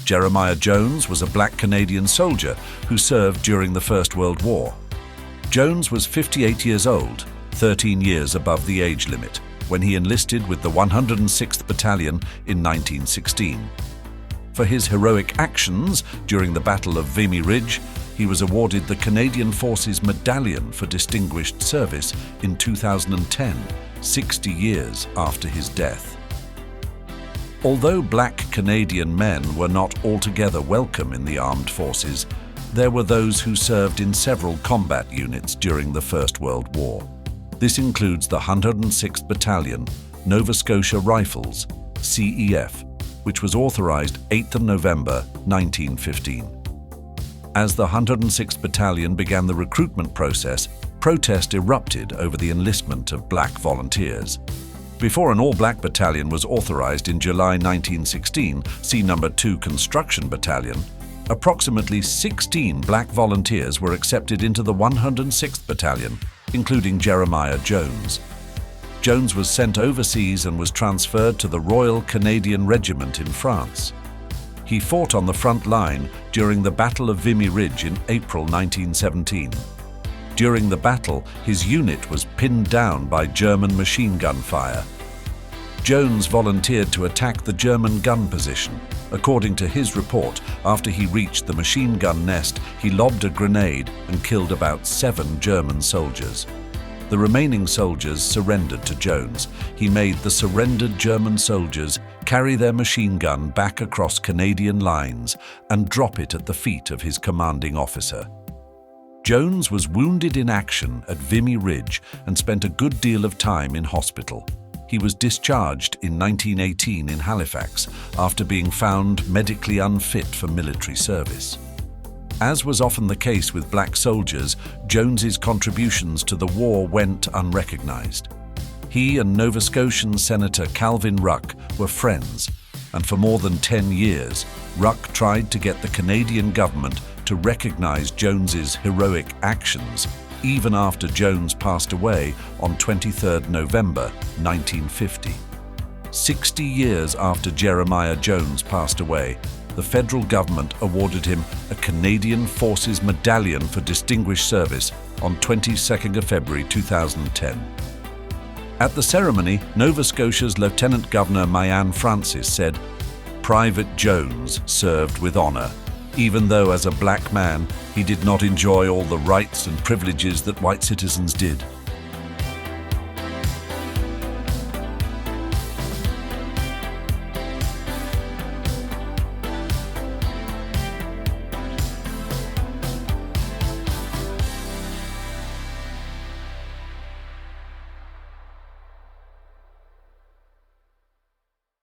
Jeremiah Jones was a black Canadian soldier who served during the First World War. Jones was 58 years old, 13 years above the age limit, when he enlisted with the 106th Battalion in 1916. For his heroic actions during the Battle of Vimy Ridge, he was awarded the Canadian Forces Medallion for Distinguished Service in 2010, 60 years after his death. Although black Canadian men were not altogether welcome in the armed forces, there were those who served in several combat units during the First World War. This includes the 106th Battalion, Nova Scotia Rifles, CEF, which was authorized 8th of November 1915. As the 106th Battalion began the recruitment process, protest erupted over the enlistment of black volunteers. Before an all-black battalion was authorized in July 1916, see No. 2 Construction Battalion, approximately 16 black volunteers were accepted into the 106th Battalion, including Jeremiah Jones. Jones was sent overseas and was transferred to the Royal Canadian Regiment in France. He fought on the front line during the Battle of Vimy Ridge in April 1917. During the battle, his unit was pinned down by German machine gun fire. Jones volunteered to attack the German gun position. According to his report, after he reached the machine gun nest, he lobbed a grenade and killed about 7 German soldiers. The remaining soldiers surrendered to Jones. He made the surrendered German soldiers carry their machine gun back across Canadian lines and drop it at the feet of his commanding officer. Jones was wounded in action at Vimy Ridge and spent a good deal of time in hospital. He was discharged in 1918 in Halifax after being found medically unfit for military service. As was often the case with black soldiers, Jones's contributions to the war went unrecognized. He and Nova Scotian Senator Calvin Ruck were friends, and for more than 10 years, Ruck tried to get the Canadian government to recognize Jones's heroic actions, even after Jones passed away on 23rd November 1950. 60 years after Jeremiah Jones passed away, the federal government awarded him a Canadian Forces Medallion for Distinguished Service on 22nd of February 2010. At the ceremony, Nova Scotia's Lieutenant Governor Marianne Francis said, "Private Jones served with honor, even though as a black man he did not enjoy all the rights and privileges that white citizens did.